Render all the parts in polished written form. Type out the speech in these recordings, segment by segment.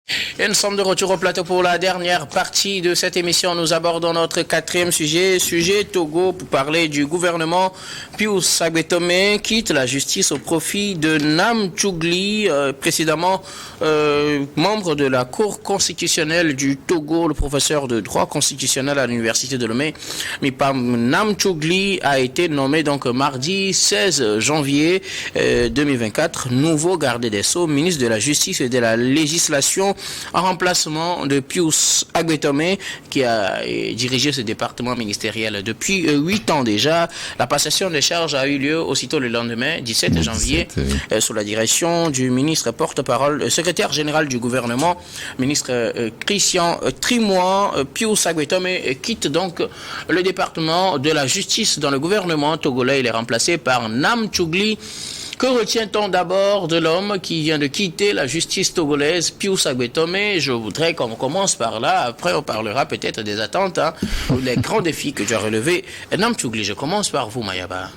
Et nous sommes de retour au plateau pour la dernière partie de cette émission. Nous abordons notre quatrième sujet Togo, pour parler du gouvernement. Pius Agbetomé quitte la justice au profit de Nam Chougli, précédemment membre de la Cour constitutionnelle du Togo, le professeur de droit constitutionnel à l'université de Lomé. Nam Chougli a été nommé donc mardi 16 janvier 2024 nouveau gardé des Sceaux, ministre de la Justice et de la Législation, en remplacement de Pius Agbetomé, qui a dirigé ce département ministériel depuis 8 ans déjà. La passation des charges a eu lieu aussitôt le lendemain, 17 janvier, sous la direction du ministre porte-parole, secrétaire général du gouvernement, ministre Christian Trimois. Pius Agbetomé quitte donc le département de la justice dans le gouvernement togolais. Il est remplacé par Nam Chougli. Que retient-on d'abord de l'homme qui vient de quitter la justice togolaise, Pius Agbetomé? Je voudrais qu'on commence par là, après on parlera peut-être des attentes, les grands défis que tu as relevés. Nam Chougli, je commence par vous, Mayaba.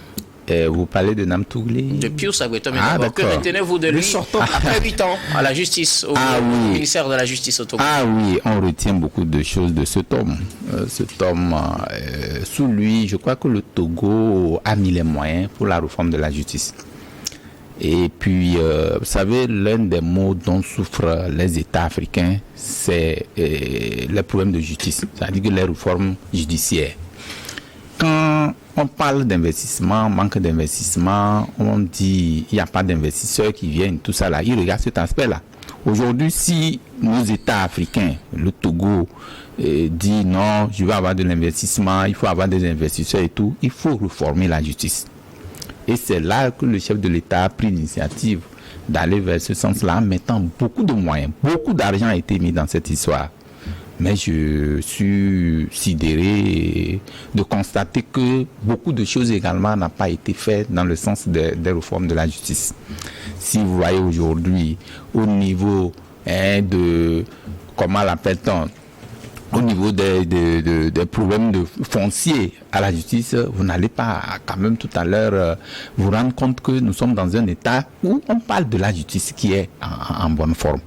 Vous parlez de Nam Chougli? De Pius Agbetomé. Que retenez-vous de lui après 8 ans à la justice, au ministère de la Justice au Togo? Ah oui, on retient beaucoup de choses de cet homme. Sous lui, je crois que le Togo a mis les moyens pour la réforme de la justice. Et puis, vous savez, l'un des maux dont souffrent les États africains, c'est les problèmes de justice, c'est-à-dire que les réformes judiciaires. Quand on parle d'investissement, manque d'investissement, on dit il n'y a pas d'investisseurs qui viennent, tout ça là, ils regardent cet aspect-là. Aujourd'hui, si nos États africains, le Togo, dit non, je veux avoir de l'investissement, il faut avoir des investisseurs et tout, il faut réformer la justice. Et c'est là que le chef de l'État a pris l'initiative d'aller vers ce sens-là, en mettant beaucoup de moyens. Beaucoup d'argent a été mis dans cette histoire. Mais je suis sidéré de constater que beaucoup de choses également n'ont pas été faites dans le sens des réformes de la justice. Si vous voyez aujourd'hui, au niveau de, comment l'appelle-t-on, au niveau des problèmes de foncier à la justice, vous n'allez pas quand même tout à l'heure vous rendre compte que nous sommes dans un état où on parle de la justice qui est en bonne forme.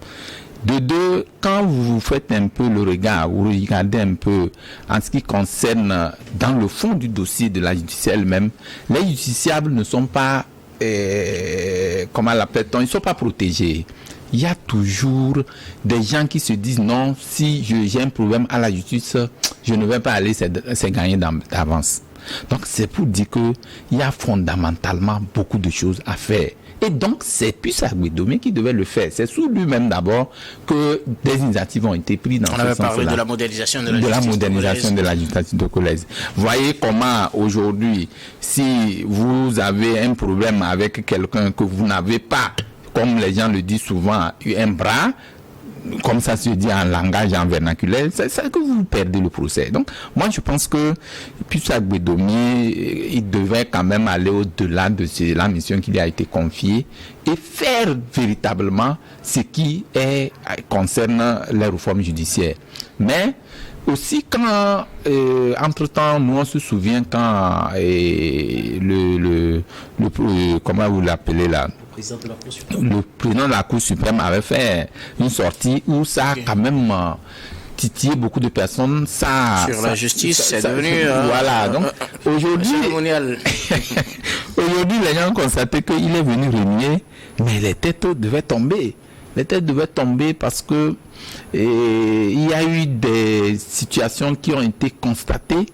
De deux, quand vous faites un peu le regard, vous regardez un peu en ce qui concerne dans le fond du dossier de la justice elle-même, les justiciables ne sont pas, comment l'appelle-t-on, ils ne sont pas protégés. Il y a toujours des gens qui se disent non, si j'ai un problème à la justice, je ne vais pas aller, c'est gagner d'avance. Donc c'est pour dire qu'il y a fondamentalement beaucoup de choses à faire. Et donc c'est Pius Agbetomé qui devait le faire. C'est sous lui-même d'abord que des initiatives ont été prises dans ce sens-là. On avait parlé de la modernisation de la justice togolaise. Voyez comment aujourd'hui, si vous avez un problème avec quelqu'un que vous n'avez pas, comme les gens le disent souvent, un bras, comme ça se dit en langage, en vernaculaire, c'est ça que vous perdez le procès. Donc, moi, je pense que Pius Agbetomé, il devait quand même aller au-delà de la mission qui lui a été confiée et faire véritablement ce qui concerne les réformes judiciaires. Mais aussi quand, entre-temps, nous on se souvient quand comment vous l'appelez là, le président de la Cour suprême avait fait une sortie où ça a quand même titillé beaucoup de personnes. Sur la justice, c'est devenu... voilà, donc aujourd'hui, aujourd'hui, les gens ont constaté qu'il est venu régner, mais les têtes devaient tomber. Les têtes devaient tomber parce que il y a eu des situations qui ont été constatées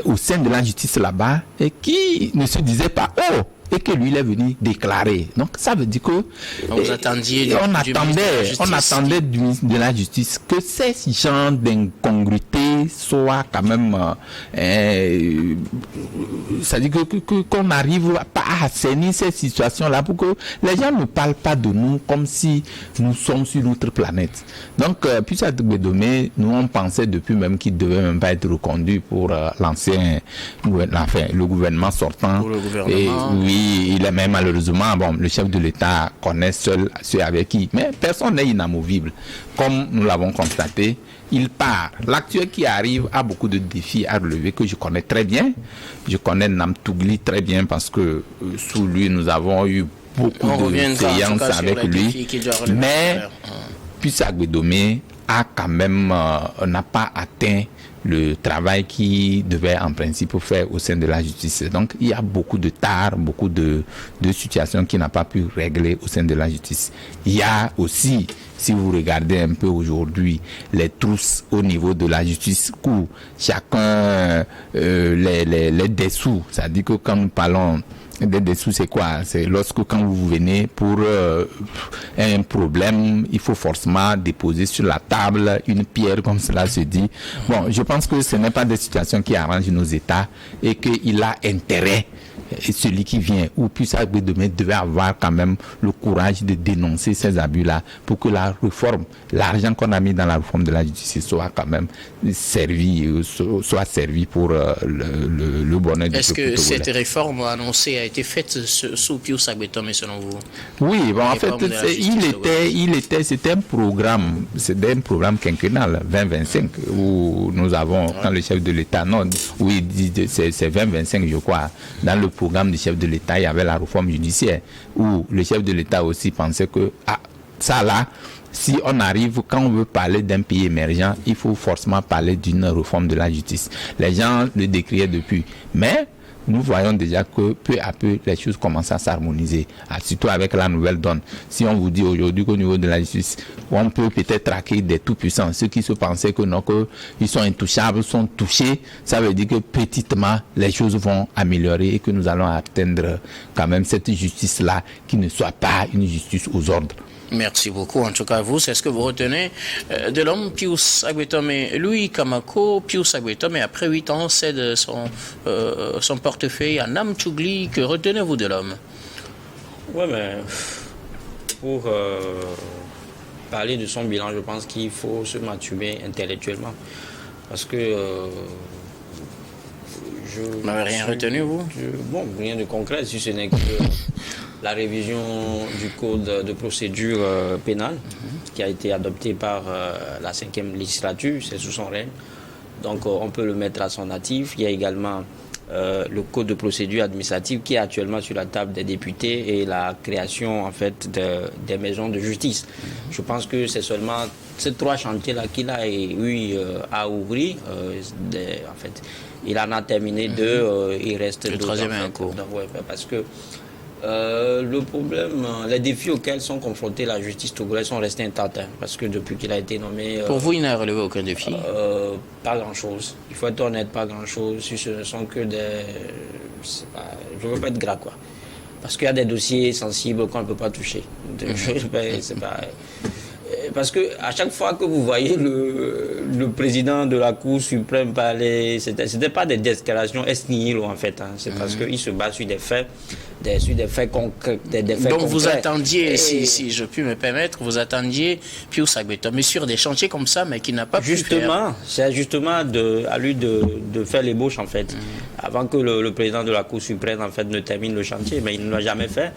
au sein de la justice là-bas et qui ne se disaient pas « Oh !» et que lui il est venu déclarer. Donc ça veut dire que on attendait du ministre de la Justice que ces genres d'incongruités soient quand même c'est-à-dire qu'on arrive à assainir ces situations-là pour que les gens ne parlent pas de nous comme si nous sommes sur notre planète. Donc Pius Agbetomé, nous on pensait depuis même qu'il devait même pas être reconduit pour le gouvernement sortant. Pour le gouvernement. Et oui, il est même malheureusement, le chef de l'État connaît seul ceux avec qui, mais personne n'est inamovible. Comme nous l'avons constaté, il part. L'actuel qui arrive a beaucoup de défis à relever que je connais très bien. Je connais Nam Chougli très bien parce que sous lui, nous avons eu beaucoup de séances avec lui. Mais Puis Agbedomé a quand même n'a pas atteint le travail qui devait en principe faire au sein de la justice. Donc il y a beaucoup de tares, beaucoup de situations qui n'a pas pu régler au sein de la justice. Il y a aussi, si vous regardez un peu aujourd'hui, les trousses au niveau de la justice où chacun les dessous, c'est-à-dire que quand nous parlons des dessous, c'est quoi? C'est lorsque quand vous venez pour un problème, il faut forcément déposer sur la table une pierre, comme cela se dit. Bon, je pense que ce n'est pas des situations qui arrangent nos États et qu'il a intérêt, et celui qui vient, ou puis ça devait avoir quand même le courage de dénoncer ces abus-là pour que la réforme, l'argent qu'on a mis dans la réforme de la justice soit quand même servi pour le bonheur du peuple. Est-ce que cette réforme annoncée a été faite sous Pius Agbetomé selon vous? Oui, bon, en fait, c'était un programme quinquennal 2025 où nous avons, quand le chef de l'État, oui, c'est 2025 je crois, dans le programme du chef de l'État, il y avait la réforme judiciaire, où le chef de l'État aussi pensait que, ça là, si on arrive, quand on veut parler d'un pays émergent, il faut forcément parler d'une réforme de la justice. Les gens le décriaient depuis. Mais nous voyons déjà que peu à peu, les choses commencent à s'harmoniser, surtout avec la nouvelle donne. Si on vous dit aujourd'hui qu'au niveau de la justice, on peut peut-être traquer des tout-puissants, ceux qui se pensaient que non, qu'ils sont intouchables, sont touchés, ça veut dire que petitement, les choses vont améliorer et que nous allons atteindre quand même cette justice-là qui ne soit pas une justice aux ordres. Merci beaucoup. En tout cas, vous, c'est ce que vous retenez de l'homme Pius Agbetomé. Louis Kamako, Pius Agbetomé, après 8 ans, cède son portefeuille à Nam Chougli. Que retenez-vous de l'homme? Oui, mais pour parler de son bilan, je pense qu'il faut se maturer intellectuellement. Parce que vous n'avez rien retenu, vous? Bon, rien de concret, si ce n'est que la révision du code de procédure pénale qui a été adoptée par la 5e législature, c'est sous son règne. Donc on peut le mettre à son actif. Il y a également le code de procédure administrative qui est actuellement sur la table des députés et la création en fait des maisons de justice. Je pense que c'est seulement ces 3 chantiers-là qu'il a eu à ouvrir. En fait, il en a terminé 2, il reste le 3e est en cours. Ouais, parce que le problème, les défis auxquels sont confrontés la justice togolaise sont restés intacts. Parce que depuis qu'il a été nommé... Pour vous, il n'a relevé aucun défi? Pas grand-chose. Il faut être honnête, pas grand-chose. Si ce ne sont que des... je ne veux pas être gras, quoi. Parce qu'il y a des dossiers sensibles qu'on ne peut pas toucher. C'est pas... Parce que à chaque fois que vous voyez le président de la Cour suprême parler, c'était pas des déclarations est nihilo en fait. C'est parce qu'il se base sur des faits, concrets. Donc vous attendiez, si je puis me permettre, vous attendiez Pius Agbetomé sur des chantiers comme ça, mais qui n'a pas pu faire. C'est justement à lui de faire l'ébauche en fait, avant que le président de la Cour suprême en fait ne termine le chantier, mais il ne l'a jamais fait.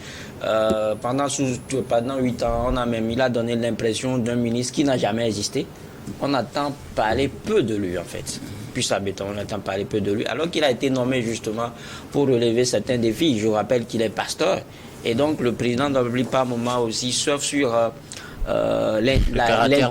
Pendant 8 ans, il a donné l'impression d'un ministre qui n'a jamais existé. On entend parler peu de lui en fait. Puis on entend parler peu de lui, alors qu'il a été nommé justement pour relever certains défis. Je rappelle qu'il est pasteur. Et donc le président ne n'oublie pas un moment aussi, sauf sur l'intégrité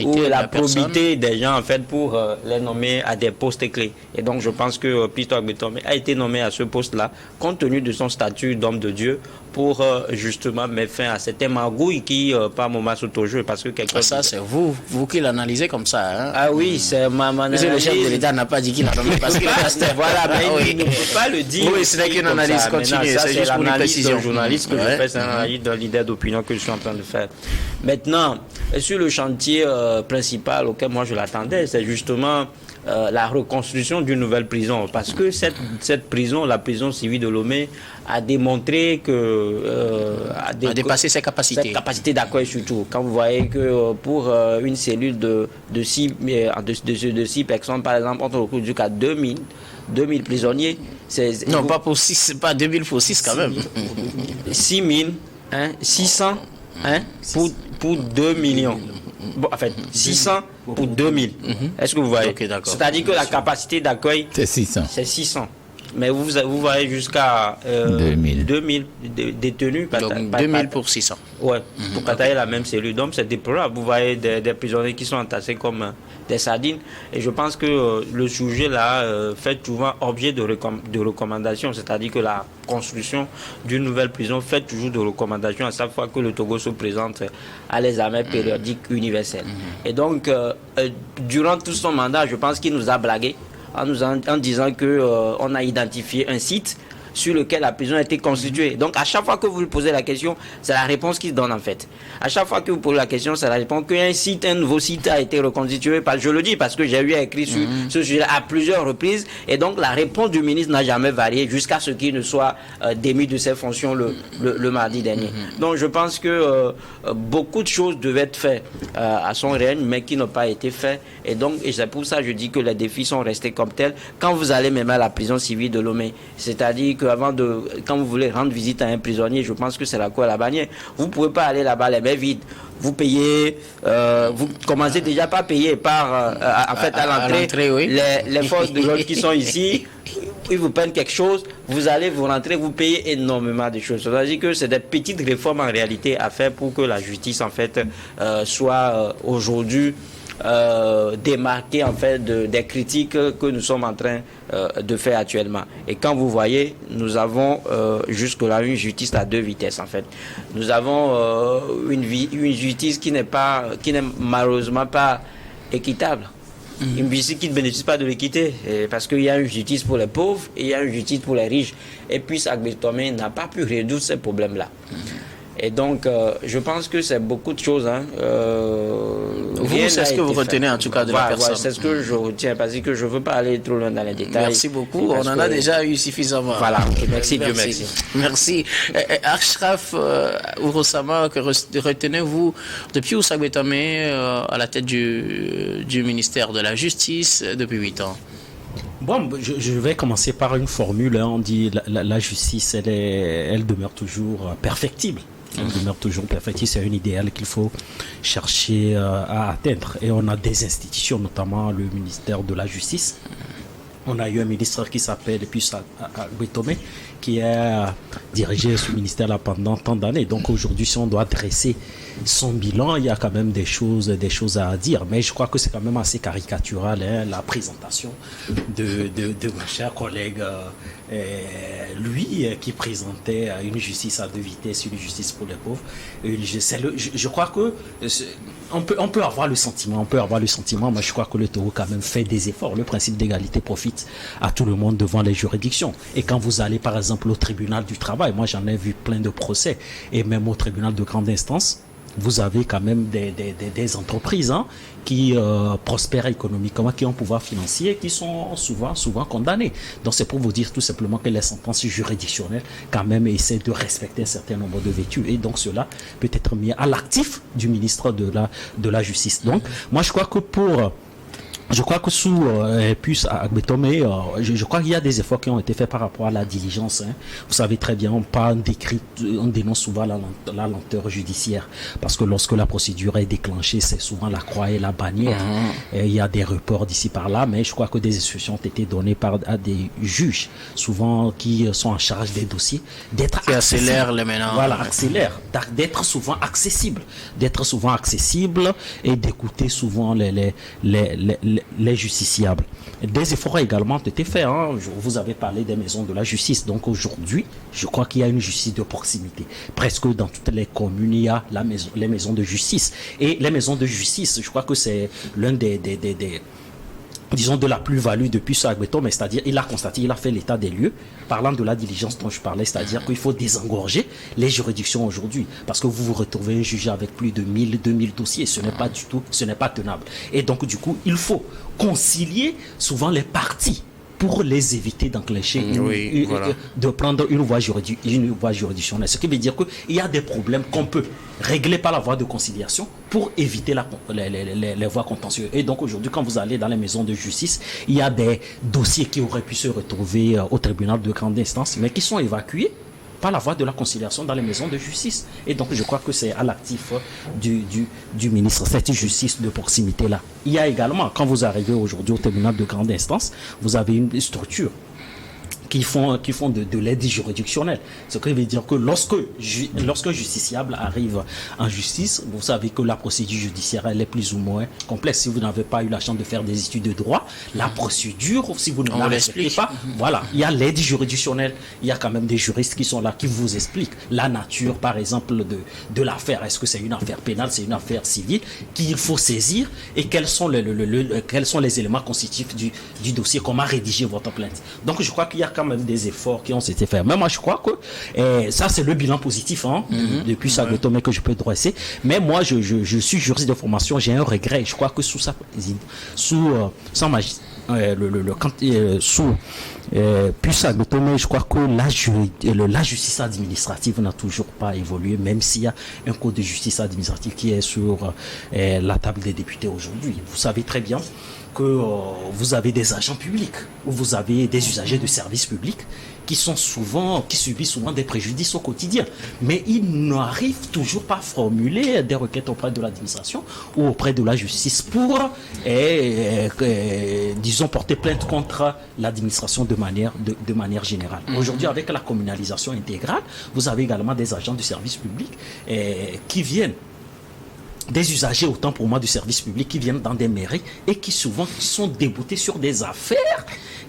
ou la probité des gens en fait pour les nommer à des postes clés. Et donc je pense que Pius Agbetomé a été nommé à ce poste-là compte tenu de son statut d'homme de Dieu pour justement mettre fin à cette magouille qui par moment s'auto-joue parce que ça c'est vous qui l'analysez comme ça. Hein? Ah oui, c'est ma analyse. Le chef de l'État n'a pas dit qu'il a nommé parce qu'il est pasteur. Voilà, mais il ne peut pas le dire. Oui, c'est qu'une analyse continue. C'est juste pour une précision. Journaliste que je fais, c'est une analyse d'un leader d'opinion que je suis en train de faire. Maintenant, sur le chantier principal auquel moi je l'attendais, c'est justement la reconstruction d'une nouvelle prison. Parce que cette prison, la prison civile de Lomé, a démontré que... a dépassé ses capacités. Ses capacités d'accueil surtout. Quand vous voyez que pour une cellule de 6 personnes, par exemple, on ne recrute jusqu'à 2000 prisonniers. Non, pas pour 6, c'est pas 2000 pour 6 quand même. 600 pour 2 millions. Bon, en fait, 600 pour 2000. Est-ce que vous voyez? Okay, c'est-à-dire que la capacité d'accueil, c'est 600. C'est 600. Mais vous voyez jusqu'à 2000 détenus. Donc 2000 pour 600. Ouais, pour batailler la même cellule. Donc c'est déplorable. Vous voyez des prisonniers qui sont entassés comme des sardines. Et je pense que le sujet là fait souvent objet de recommandations. C'est-à-dire que la construction d'une nouvelle prison fait toujours de recommandations à chaque fois que le Togo se présente à l'examen périodique universel. Et donc, durant tout son mandat, je pense qu'il nous a blagué en disant qu'on a identifié un site sur lequel la prison a été constituée. Donc, à chaque fois que vous lui posez la question, c'est la réponse qu'il donne en fait. À chaque fois que vous posez la question, c'est la réponse qu'un nouveau site a été reconstitué. Je le dis parce que j'ai eu écrit sur ce sujet à plusieurs reprises. Et donc, la réponse du ministre n'a jamais varié jusqu'à ce qu'il ne soit démis de ses fonctions le mardi dernier. Donc, je pense que beaucoup de choses devaient être faites à son règne, mais qui n'ont pas été faites. Et donc, c'est pour ça que je dis que les défis sont restés comme tels. Quand vous allez même à la prison civile de Lomé, c'est-à-dire quand vous voulez rendre visite à un prisonnier, je pense que c'est la cour à la bannière. Vous ne pouvez pas aller là-bas les mains vides. Vous payez, vous commencez déjà par payer à l'entrée. Oui. Les forces de l'ordre qui sont ici, ils vous prennent quelque chose, vous allez vous rentrer, vous payez énormément de choses. C'est-à-dire que c'est des petites réformes en réalité à faire pour que la justice en fait soit aujourd'hui démarquer en fait des critiques que nous sommes en train de faire actuellement. Et quand vous voyez, nous avons jusque-là une justice à deux vitesses en fait. Nous avons une justice qui n'est malheureusement pas équitable. Une justice qui ne bénéficie pas de l'équité, parce qu'il y a une justice pour les pauvres et il y a une justice pour les riches. Et puis Sagbé Tomé n'a pas pu résoudre ces problèmes-là. Et donc, je pense que c'est beaucoup de choses. Vous, c'est ce que vous retenez en tout cas de la personne. C'est ce que je retiens, parce que je ne veux pas aller trop loin dans les détails. Merci beaucoup. On en a déjà eu suffisamment. Voilà. Merci, Dieu merci. Merci. Achraf Ourossama, que retenez-vous depuis Sagbé Tomé à la tête du ministère de la Justice depuis 8 ans? Bon, je vais commencer par une formule. On dit la justice, elle demeure toujours perfectible. Elle demeure toujours perfectible. C'est un idéal qu'il faut chercher à atteindre. Et on a des institutions, notamment le ministère de la Justice. On a eu un ministre qui s'appelle Sagbé Tomé, qui a dirigé ce ministère-là pendant tant d'années. Donc aujourd'hui, si on doit dresser son bilan, il y a quand même des choses à dire. Mais je crois que c'est quand même assez caricatural, la présentation de mon cher collègue, lui qui présentait une justice à deux vitesses, une justice pour les pauvres. Je crois que on peut avoir le sentiment, mais je crois que le Togo quand même fait des efforts. Le principe d'égalité profite à tout le monde devant les juridictions. Et quand vous allez par exemple au tribunal du travail, moi j'en ai vu plein de procès, et même au tribunal de grande instance, vous avez quand même des entreprises qui prospèrent économiquement, qui ont un pouvoir financier, qui sont souvent condamnées. Donc c'est pour vous dire tout simplement que les sentences juridictionnelles quand même essaient de respecter un certain nombre de vertus, et donc cela peut être mis à l'actif du ministre de la Justice. Donc moi je crois que sous Sagbé Tomé, je crois qu'il y a des efforts qui ont été faits par rapport à la diligence. Vous savez très bien, on dénonce souvent la lenteur judiciaire, parce que lorsque la procédure est déclenchée, c'est souvent la croix et la bannière. Et il y a des reports d'ici par là, mais je crois que des instructions ont été données à des juges, souvent qui sont en charge des dossiers, qui accélèrent les ménages. Voilà, d'être souvent accessible, et d'écouter souvent les justiciables. Des efforts également ont été faits. Vous avez parlé des maisons de la justice. Donc aujourd'hui, je crois qu'il y a une justice de proximité. Presque dans toutes les communes, il y a les maisons de justice. Et les maisons de justice, je crois que c'est l'un disons de la plus-value depuis Sagbé Tomé, c'est-à-dire il a constaté, il a fait l'état des lieux, parlant de la diligence dont je parlais, c'est-à-dire qu'il faut désengorger les juridictions aujourd'hui, parce que vous vous retrouvez jugé avec plus de 2000 dossiers, ce n'est pas tenable. Et donc du coup, il faut concilier souvent les parties pour les éviter d'enclencher, de prendre une voie juridictionnelle. Ce qui veut dire qu'il y a des problèmes qu'on peut régler par la voie de conciliation pour éviter les voies contentieuses. Et donc aujourd'hui, quand vous allez dans les maisons de justice, il y a des dossiers qui auraient pu se retrouver au tribunal de grande instance, mais qui sont évacués par la voie de la conciliation dans les maisons de justice. Et donc je crois que c'est à l'actif du ministre, cette justice de proximité-là. Il y a également, quand vous arrivez aujourd'hui au tribunal de grande instance, vous avez une structure qui font de l'aide juridictionnelle. Ce qui veut dire que lorsque un justiciable arrive en justice, vous savez que la procédure judiciaire, elle est plus ou moins complexe. Si vous n'avez pas eu la chance de faire des études de droit, la procédure, si vous ne la respectez pas, voilà, il y a l'aide juridictionnelle. Il y a quand même des juristes qui sont là, qui vous expliquent la nature, par exemple, de l'affaire. Est-ce que c'est une affaire pénale, c'est une affaire civile qu'il faut saisir, et quels sont les éléments constitutifs du dossier, comment rédiger votre plainte. Donc je crois qu'il y a quand même des efforts qui ont été faits. Mais moi je crois que ça c'est le bilan positif depuis Sagué Tomé que je peux dresser. Mais moi je suis juriste de formation, j'ai un regret. Je crois que sous puis Sagué Tomé, je crois que la justice administrative n'a toujours pas évolué, même s'il y a un code de justice administrative qui est sur la table des députés aujourd'hui. Vous savez très bien que vous avez des agents publics, ou vous avez des usagers de services publics qui subissent souvent des préjudices au quotidien. Mais ils n'arrivent toujours pas à formuler des requêtes auprès de l'administration ou auprès de la justice pour, disons, porter plainte contre l'administration de manière générale. Aujourd'hui, avec la communalisation intégrale, vous avez également des agents du service public qui viennent, des usagers autant pour moi du service public, qui viennent dans des mairies et qui souvent sont déboutés sur des affaires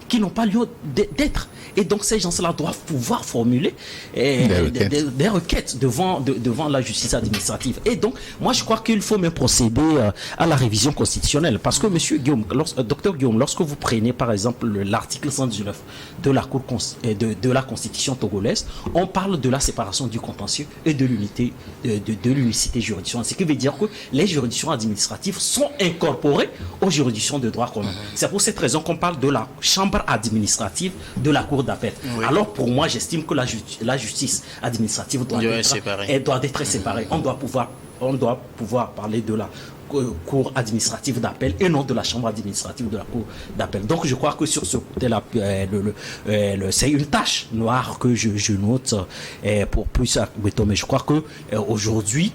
qui n'ont pas lieu d'être. Et donc ces gens-là doivent pouvoir formuler des requêtes devant la justice administrative. Et donc, moi je crois qu'il faut même procéder à la révision constitutionnelle. Parce que monsieur Guillaume, docteur Guillaume, lorsque vous prenez par exemple l'article 119 de la Cour de la Constitution togolaise, on parle de la séparation du contentieux et de l'unicité juridictionnelle. Ce qui veut dire que les juridictions administratives sont incorporées aux juridictions de droit commun. C'est pour cette raison qu'on parle de la chambre administrative de la Cour d'appel. Oui. Alors pour moi, j'estime que la justice administrative doit être séparée. On doit pouvoir parler de la Cour administrative d'appel et non de la chambre administrative de la Cour d'appel. Donc je crois que sur ce côté-là, c'est une tâche noire que je note pour plus à Beto. Mais je crois que aujourd'hui,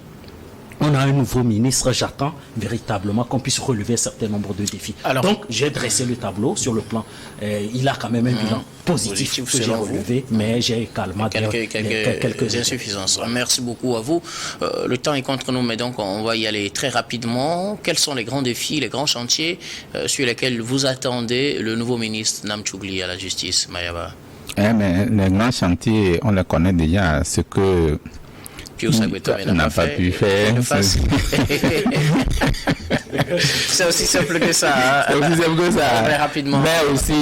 on a un nouveau ministre, j'attends véritablement qu'on puisse relever un certain nombre de défis. Alors, donc, j'ai dressé le tableau sur le plan. Il a quand même un bilan positif que j'ai relevé, mais j'ai également quelques insuffisances. Merci beaucoup à vous. Le temps est contre nous, mais donc on va y aller très rapidement. Quels sont les grands défis, les grands chantiers sur lesquels vous attendez le nouveau ministre Namtchougli à la justice, Mayaba? Mais les grands chantiers, on les connaît déjà. Ce que on n'a pas pu faire. C'est aussi simple que ça. Hein? C'est aussi simple que ça. Très rapidement. Mais aussi,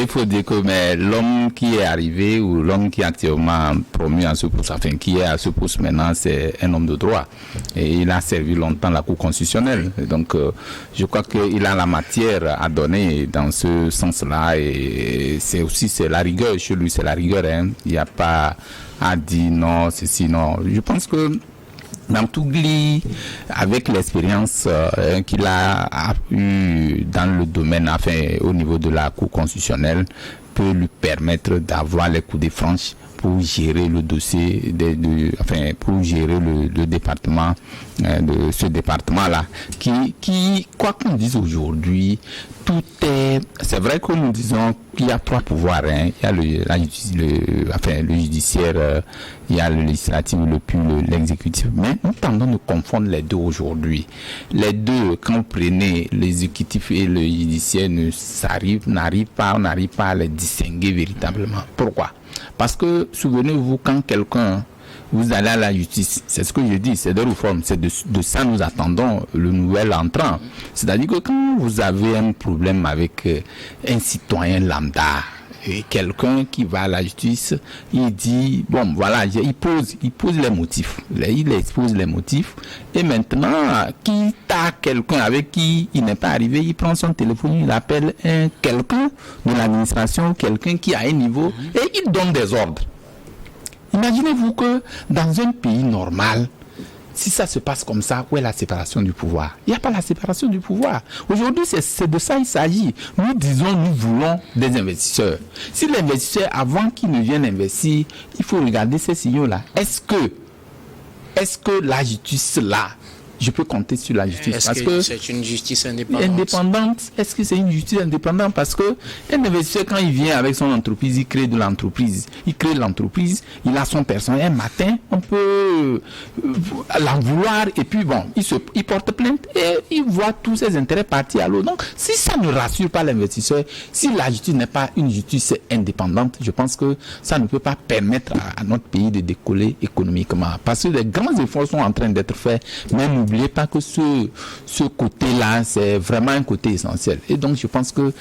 il faut dire que l'homme qui est arrivé ou l'homme qui est actuellement promu à ce poste, enfin qui est à ce poste maintenant, c'est un homme de droit. Et il a servi longtemps la Cour constitutionnelle. Donc, je crois qu'il a la matière à donner dans ce sens-là. Et c'est la rigueur chez lui, c'est la rigueur. Hein. Il n'y a pas à dire non, ceci, non. Je pense que Namtchougli, avec l'expérience qu'il a eu dans le domaine, enfin au niveau de la Cour constitutionnelle, peut lui permettre d'avoir les coups de franche pour gérer le dossier, pour gérer le département, de ce département-là, qui, quoi qu'on dise aujourd'hui, c'est vrai que nous disons qu'il y a trois pouvoirs, hein. Il y a le judiciaire, il y a le législatif, l'exécutif, mais nous tendons de confondre les deux aujourd'hui. Les deux, quand vous prenez l'exécutif et le judiciaire, on n'arrive pas à les distinguer véritablement. Pourquoi? Parce que, souvenez-vous, quand vous allez à la justice, c'est ce que je dis, c'est des réformes, c'est de ça nous attendons le nouvel entrant. C'est-à-dire que quand vous avez un problème avec un citoyen lambda, et quelqu'un qui va à la justice, il dit, bon voilà, il pose les motifs, il expose les motifs, et maintenant, quitte à quelqu'un avec qui il n'est pas arrivé, il prend son téléphone, il appelle quelqu'un de l'administration, quelqu'un qui a un niveau, et il donne des ordres. Imaginez-vous que dans un pays normal, si ça se passe comme ça, où est la séparation du pouvoir? Il n'y a pas la séparation du pouvoir. Aujourd'hui, c'est de ça il s'agit. Nous voulons des investisseurs. Si l'investisseur, avant qu'il ne vienne investir, il faut regarder ces signaux-là. Est-ce que la justice là je peux compter sur la justice. Est-ce que c'est une justice indépendante? Est-ce que c'est une justice indépendante? Parce que un investisseur, quand il vient avec son entreprise, il crée de l'entreprise. Il crée l'entreprise, il a son personnel. Un matin, on peut l'en vouloir et puis bon, il porte plainte et il voit tous ses intérêts partir à l'eau. Donc, si ça ne rassure pas l'investisseur, si la justice n'est pas une justice indépendante, je pense que ça ne peut pas permettre à notre pays de décoller économiquement. Parce que des grands efforts sont en train d'être faits, mais n'oubliez pas que ce côté-là, c'est vraiment un côté essentiel. Et donc, je pense que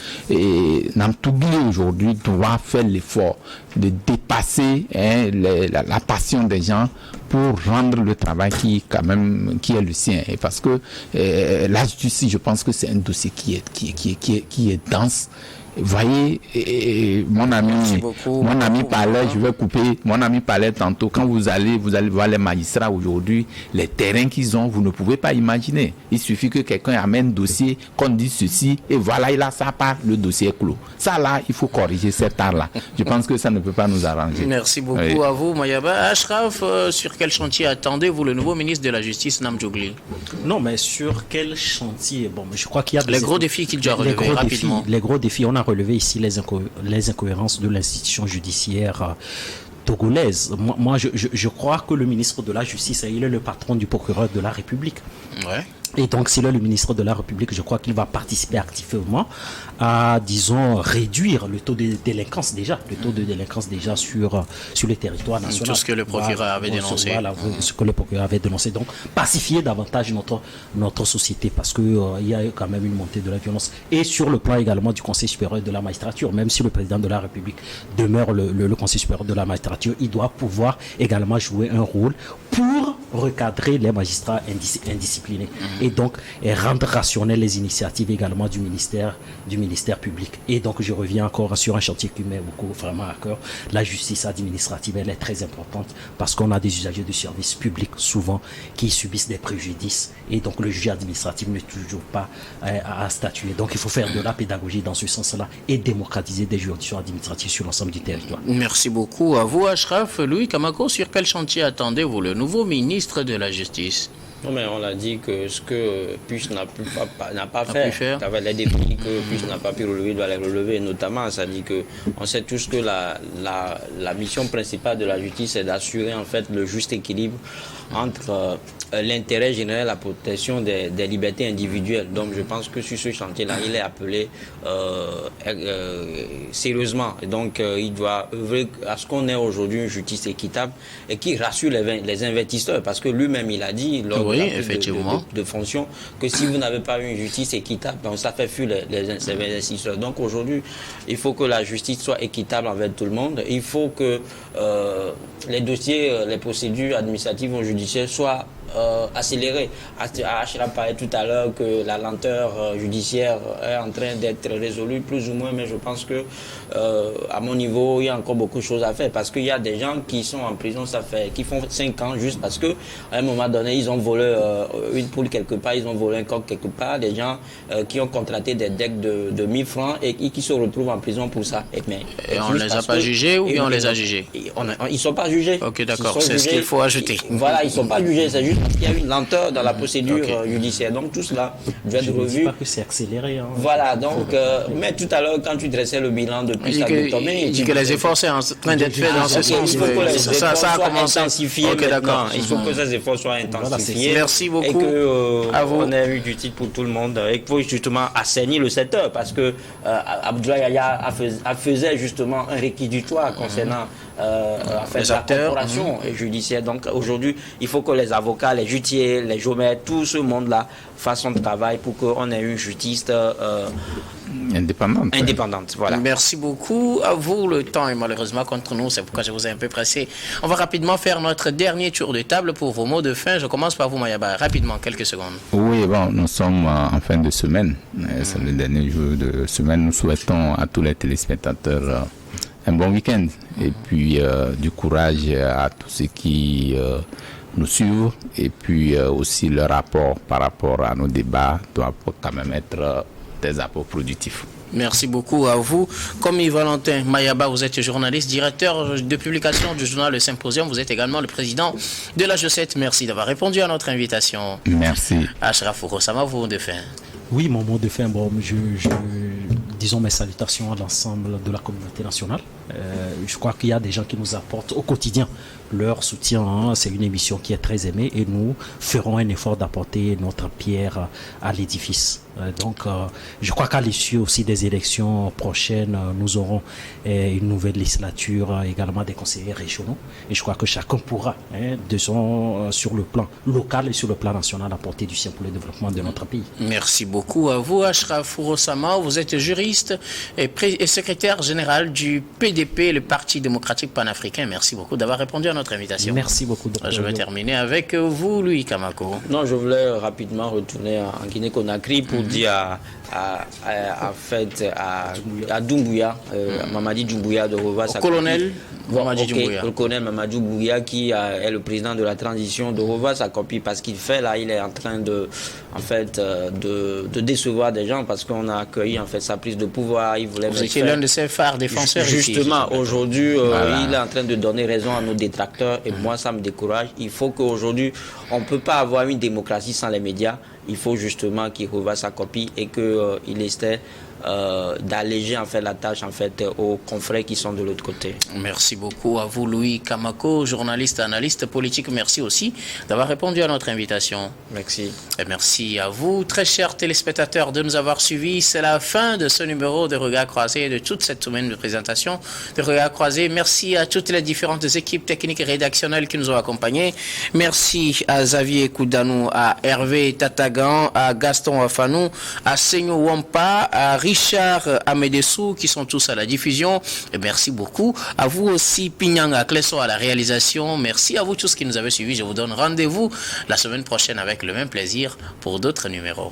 Namtougli aujourd'hui doit faire l'effort de dépasser la passion des gens pour rendre le travail qui est le sien. Et parce que la justice, je pense que c'est un dossier qui est dense. Vous voyez, mon ami parlait, je vais couper, mon ami parlait tantôt, quand vous allez voir les magistrats aujourd'hui, les terrains qu'ils ont, vous ne pouvez pas imaginer. Il suffit que quelqu'un amène un dossier, qu'on dise ceci, et voilà, il a ça part, le dossier est clos. Ça là, il faut corriger cet art-là. Je pense que ça ne peut pas nous arranger. Merci beaucoup à vous, Mayaba. Ashraf, sur quel chantier attendez-vous le nouveau ministre de la Justice, Namtougli? Non, mais sur quel chantier? Bon, je crois qu'il y a les gros défis qu'il doit relever rapidement. Les gros défis, on a relevé ici les incohérences de l'institution judiciaire togolaise. Moi, je crois que le ministre de la Justice, il est le patron du procureur de la République. Ouais. Et donc, s'il est le ministre de la République, je crois qu'il va participer activement à, disons, réduire le taux de délinquance déjà, sur les territoires nationaux. Tout ce que le procureur avait dénoncé. Voilà, ce que le procureur avait dénoncé. Donc, pacifier davantage notre société parce que il y a quand même une montée de la violence. Et sur le plan également du Conseil supérieur de la magistrature, même si le président de la République demeure le Conseil supérieur de la magistrature, il doit pouvoir également jouer un rôle pour recadrer les magistrats indisciplinés. Et donc rendre rationnelles les initiatives également du ministère public. Et donc je reviens encore sur un chantier qui met beaucoup vraiment à cœur. La justice administrative, elle est très importante parce qu'on a des usagers du service public souvent qui subissent des préjudices et donc le juge administratif n'est toujours pas à statuer. Donc il faut faire de la pédagogie dans ce sens-là et démocratiser des juridictions administratives sur l'ensemble du territoire. Merci beaucoup à vous, Ashraf. Louis Kamako, sur quel chantier attendez-vous le nouveau ministre de la Justice? Non, mais on a dit que ce que PUS n'a pas fait, les défis que PUS n'a pas pu relever, il doit les relever. Notamment, ça dit que on sait tous que la mission principale de la justice est d'assurer en fait le juste équilibre entre l'intérêt général, la protection des libertés individuelles. Donc je pense que sur ce chantier-là, il est appelé sérieusement. Et donc il doit œuvrer à ce qu'on ait aujourd'hui une justice équitable et qui rassure les investisseurs. Parce que lui-même, il a dit lors de fonction que si vous n'avez pas une justice équitable, donc ça fait fuir les investisseurs. Donc aujourd'hui, il faut que la justice soit équitable envers tout le monde. Il faut que les dossiers, les procédures administratives ou judiciaires soient accélérées. Ashraf parlait tout à l'heure que la lenteur judiciaire est en train d'être résolue plus ou moins, mais je pense que à mon niveau, il y a encore beaucoup de choses à faire parce qu'il y a des gens qui sont en prison, qui font 5 ans juste parce que à un moment donné, ils ont volé une poule quelque part, ils ont volé un coq quelque part, des gens qui ont contracté des dettes de 1000 francs et qui se retrouvent en prison pour ça. Et on ne les a pas jugés ou bien on les a jugés? Ils ne sont pas jugés. Ok, d'accord, c'est ce qu'il faut ajouter. Voilà, ils ne sont pas jugés, c'est juste parce qu'il y a une lenteur dans la procédure judiciaire. Donc tout cela doit être revu. Je ne dis pas que c'est accéléré. Hein. Voilà, donc, mais tout à l'heure, quand tu dressais le bilan depuis il dit que les efforts sont en train d'être faits dans ce sens. Il faut que les efforts soient intensifiés. Ok, d'accord. Il faut que ces efforts soient intensifiés. Merci beaucoup. Et qu'on ait eu du titre pour tout le monde. Et qu'il faut justement assainir le secteur parce que Abdoulaye Yahya faisait justement un réquisitoire concernant la corporation judiciaire. Donc aujourd'hui, il faut que les avocats, les jutiers, les géomètres, tout ce monde-là fasse son travail pour qu'on ait une justice indépendante. Voilà. Merci beaucoup à vous. Le temps est malheureusement contre nous, c'est pourquoi je vous ai un peu pressé. On va rapidement faire notre dernier tour de table pour vos mots de fin. Je commence par vous, Mayaba. Rapidement, quelques secondes. Oui, bon, nous sommes en fin de semaine. C'est le dernier jour de semaine. Nous souhaitons à tous les téléspectateurs un bon week-end et puis du courage à tous ceux qui nous suivent et puis aussi le rapport par rapport à nos débats doit quand même être des apports productifs. Merci beaucoup à vous. Comme Yves-Valentin Mayaba, vous êtes journaliste, directeur de publication du journal Le Symposium. Vous êtes également le président de la G7. Merci d'avoir répondu à notre invitation. Merci. Ashraf Ourossama, vous de fin. Oui, mon mot de fin, disons mes salutations à l'ensemble de la communauté nationale. Je crois qu'il y a des gens qui nous apportent au quotidien leur soutien. Hein. C'est une émission qui est très aimée et nous ferons un effort d'apporter notre pierre à l'édifice. Donc, je crois qu'à l'issue aussi des élections prochaines, nous aurons une nouvelle législature, également des conseillers régionaux. Et je crois que chacun pourra, sur le plan local et sur le plan national, apporter du sien pour le développement de notre pays. Merci beaucoup à vous, Ashraf Ourossama. Vous êtes juriste et secrétaire général du PDP, le Parti démocratique panafricain. Merci beaucoup d'avoir répondu à notre invitation. Merci beaucoup, docteur. Je vais terminer avec vous, Louis Kamako. Non, je voulais rapidement retourner en Guinée-Conakry pour dire à Doumbouya, Mamadi Doumbouya de Rova. Colonel Mamadi Doumbouya. Le colonel Mamadi Doumbouya qui est le président de la transition de Rova, sa copie, parce qu'il fait là, il est en train de décevoir des gens parce qu'on a accueilli en fait sa prise de pouvoir. Il voulait. Vous étiez l'un de ses phares défenseurs. Justement, aujourd'hui, il est en train de donner raison à nos détracteurs et moi ça me décourage. Il faut qu'aujourd'hui, on ne peut pas avoir une démocratie sans les médias. Il faut justement qu'il revoie sa copie et qu'il essaie d'alléger en fait la tâche en fait aux confrères qui sont de l'autre côté. Merci beaucoup à vous, Louis Kamako, journaliste, analyste politique. Merci aussi d'avoir répondu à notre invitation. Merci. Et merci à vous, très chers téléspectateurs, de nous avoir suivis. C'est la fin de ce numéro de Regards Croisés et de toute cette semaine de présentation de Regards Croisés. Merci à toutes les différentes équipes techniques et rédactionnelles qui nous ont accompagnés. Merci à Xavier Koudanou, à Hervé Tatagan, à Gaston Afanou, à Senyo Wampa, à Richard Amedessou qui sont tous à la diffusion. Et merci beaucoup à vous aussi, Pinyanga Kleso à la réalisation. Merci à vous tous qui nous avez suivis. Je vous donne rendez-vous la semaine prochaine avec le même plaisir pour d'autres numéros.